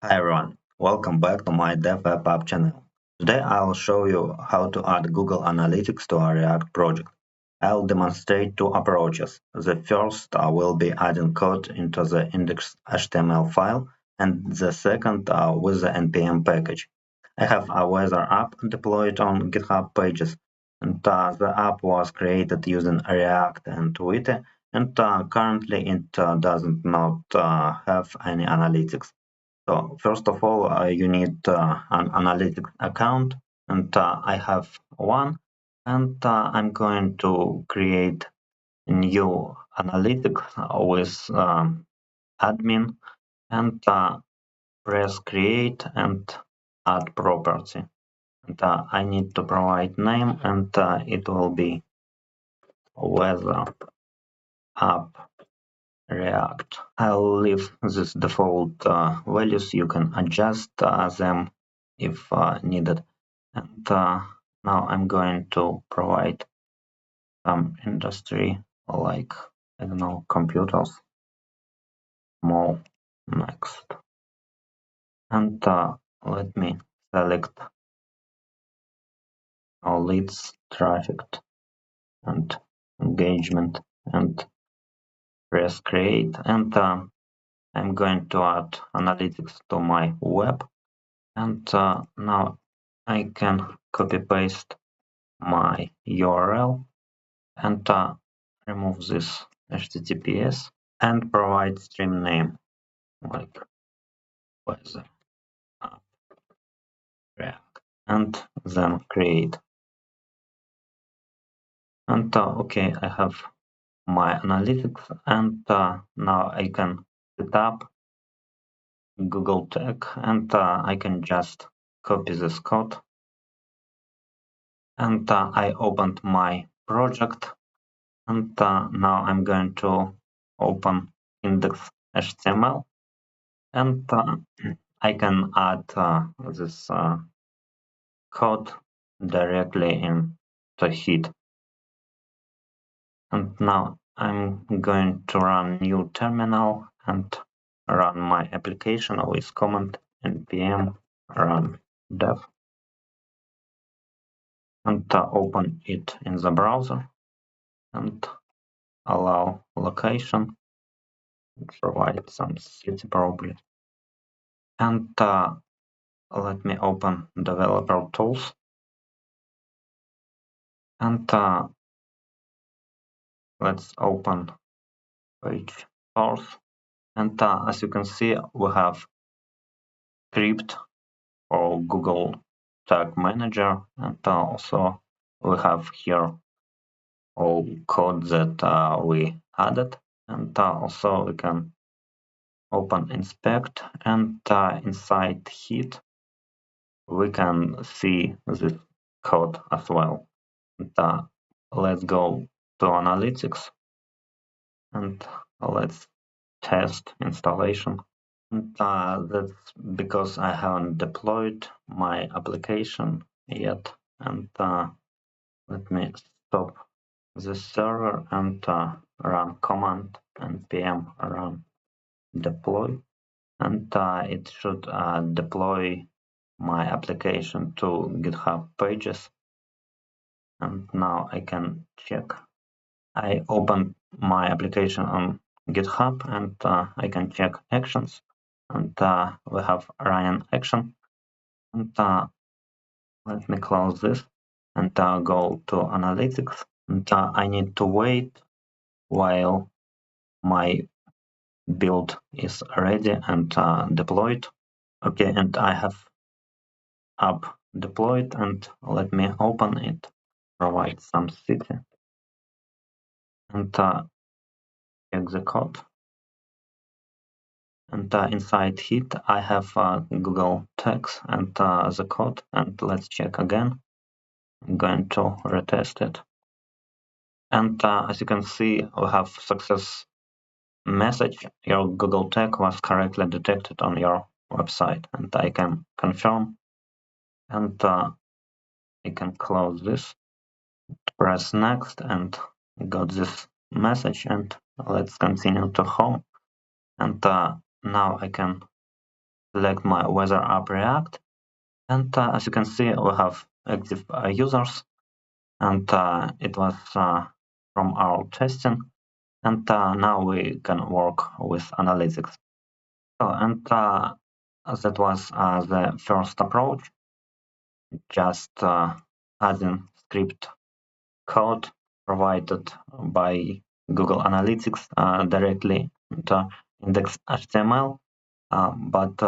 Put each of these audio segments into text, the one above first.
Hi everyone, welcome back to my DevWeb channel. Today I'll show you how to add Google Analytics to a React project. I'll demonstrate two approaches. The first will be adding code into the index.html file, and the second with the npm package. I have a weather app deployed on GitHub Pages, and the app was created using React and Vite, and currently it doesn't not have any analytics. So first of all, you need an analytics account, and I have one, and I'm going to create a new analytics with admin, and press create and add property. And I need to provide name, and it will be weather app React. I'll leave this default values. You can adjust them if needed. And now I'm going to provide some industry like, I don't know, computers, small, next. And let me select all leads, traffic, and engagement, and press create. And I'm going to add analytics to my web. And now I can copy paste my URL and remove this HTTPS and provide stream name like weather app React and then create. And okay, I have my analytics, and now I can set up Google Tag, and I can just copy this code. And I opened my project, and now I'm going to open index.html, and I can add this code directly in the head. And now I'm going to run new terminal and run my application with command npm run dev, and open it in the browser and allow location, provide some city probably, and let me open developer tools, and let's open page source, and as you can see we have script for Google Tag Manager, and also we have here all code that we added, and also we can open inspect, and inside Heat we can see this code as well. And, let's go to analytics and let's test installation. And, that's because I haven't deployed my application yet. And let me stop the server and run command npm run deploy, and it should deploy my application to GitHub Pages. And now I can check. I opened my application on GitHub, and I can check actions, and we have running action. And let me close this and go to analytics, and I need to wait while my build is ready and deployed. Okay, and I have app deployed, and let me open it, provide some city, and check the code. And inside Heat I have Google Tags and the code, and let's check again. I'm going to retest it, and as you can see we have success message. Your Google Tag was correctly detected on your website, and I can confirm, and I can close this, press next, and got this message, and let's continue to home, and now I can select my weather app React, and as you can see, we have active users, and it was from our testing, and now we can work with analytics. So, and that was the first approach, just adding script code provided by Google Analytics directly into index.html. But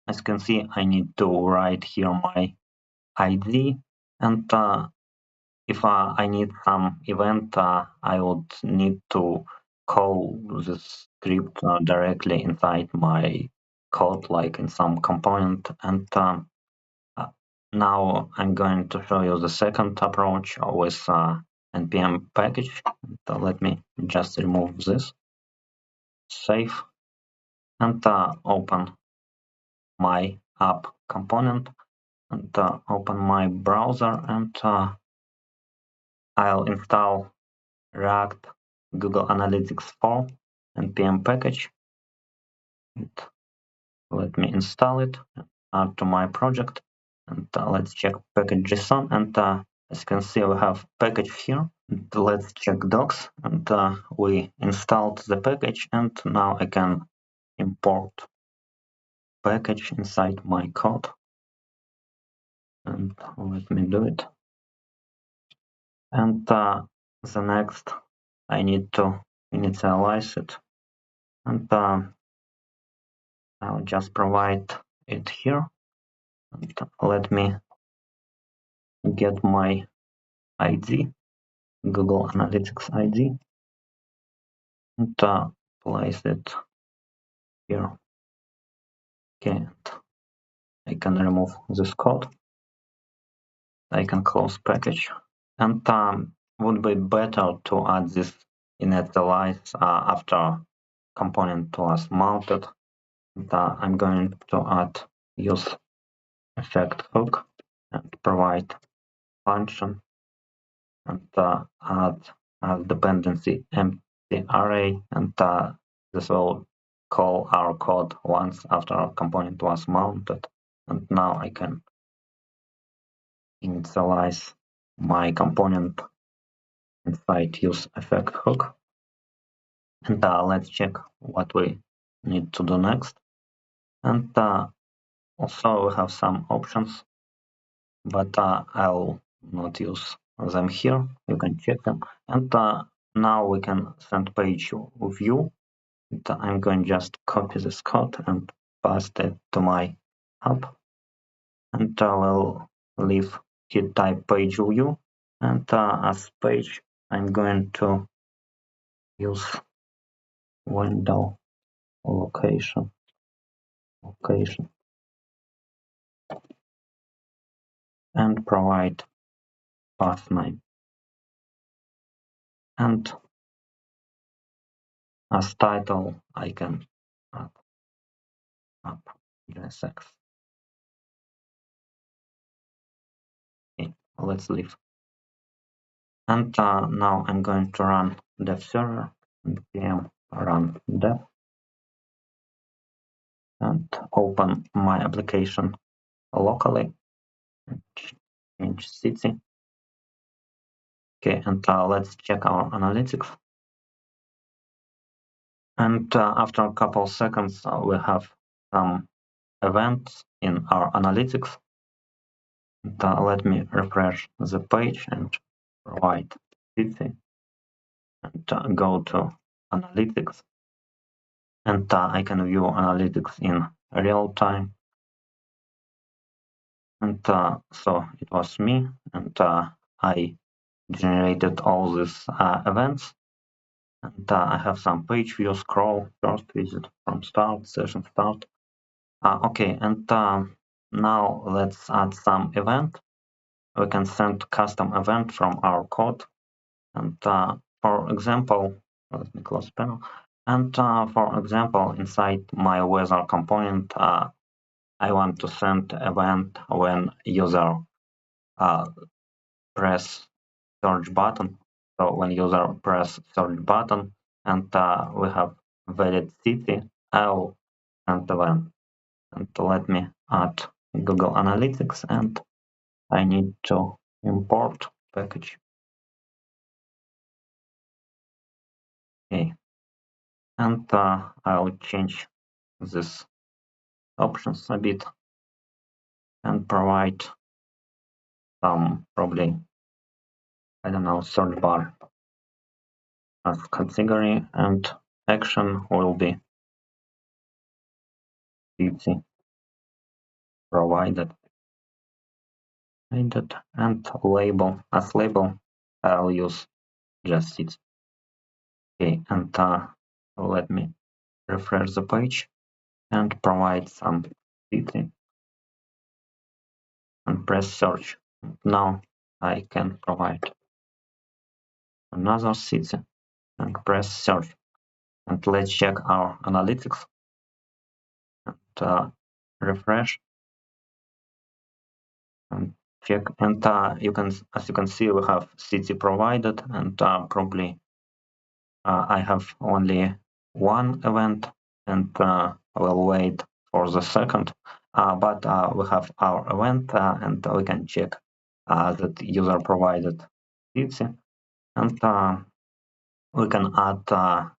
as you can see, I need to write here my ID, and if I need some event, I would need to call this script directly inside my code, like in some component. And now I'm going to show you the second approach with npm package. So let me just remove this, save, and open my app component, and open my browser, and I'll install React Google Analytics 4 npm package. And let me install it, add to my project, and let's check package.json. And as you can see, we have package here. And let's check docs, and we installed the package, and now I can import package inside my code. And let me do it. And the next, I need to initialize it, and I'll just provide it here. And let me get my ID, Google Analytics ID, and place it here. Okay, and I can remove this code. I can close package, and would be better to add this initialize after component was mounted. And, I'm going to add use effect hook and provide function, and add as dependency empty array, and this will call our code once after our component was mounted. And now I can initialize my component inside use effect hook. And let's check what we need to do next. And also we have some options, but I'll not use them here. You can check them. And now we can send page view. And I'm going just copy this code and paste it to my app. And I will leave head type page view. And as page, I'm going to use window location, and provide path name. And as title, I can add app.jsx. Okay, let's leave. And now I'm going to run dev server, npm run dev, and open my application locally, change city. Okay, and let's check our analytics. And after a couple seconds, we have some events in our analytics. And, let me refresh the page and provide city, and go to analytics. And I can view analytics in real time. And so it was me, and I generated all these events. And I have some page view, scroll, first visit, from start, session start. Okay, and now let's add some event. We can send custom event from our code. And for example, let me close panel. And for example, inside my weather component, I want to send event when user press search button. So when user press search button, and we have valid city, I'll send event. and let me add Google Analytics, and I need to import package. Okay, and I'll change this options a bit and provide some probably, I don't know, search bar as category, and action will be city provided, and label as label I'll use just city. Okay, and let me refresh the page and provide some city and press search. Now I can provide another city and press search. And let's check our analytics and refresh and check. And as you can see, we have city provided, and probably I have only one event, and we'll wait for the second. But we have our event, and we can check that user provided city, and we can add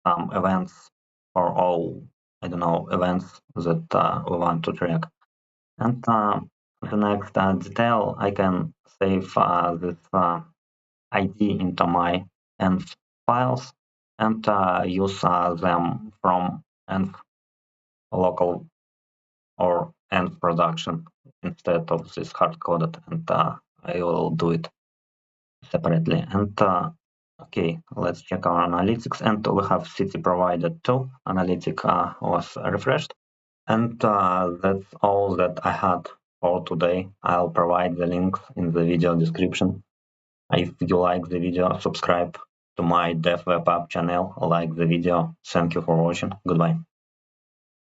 some events for all, I don't know, events that we want to track. And the next detail, I can save this ID into my env files and use them from env local or env production instead of this hard-coded, and I will do it separately. And okay, let's check our analytics, and we have city provided too. Analytic was refreshed, and that's all that I had for today. I'll provide the links in the video description. If you like the video, subscribe to my Dev Web App channel, like the video. Thank you for watching. Goodbye.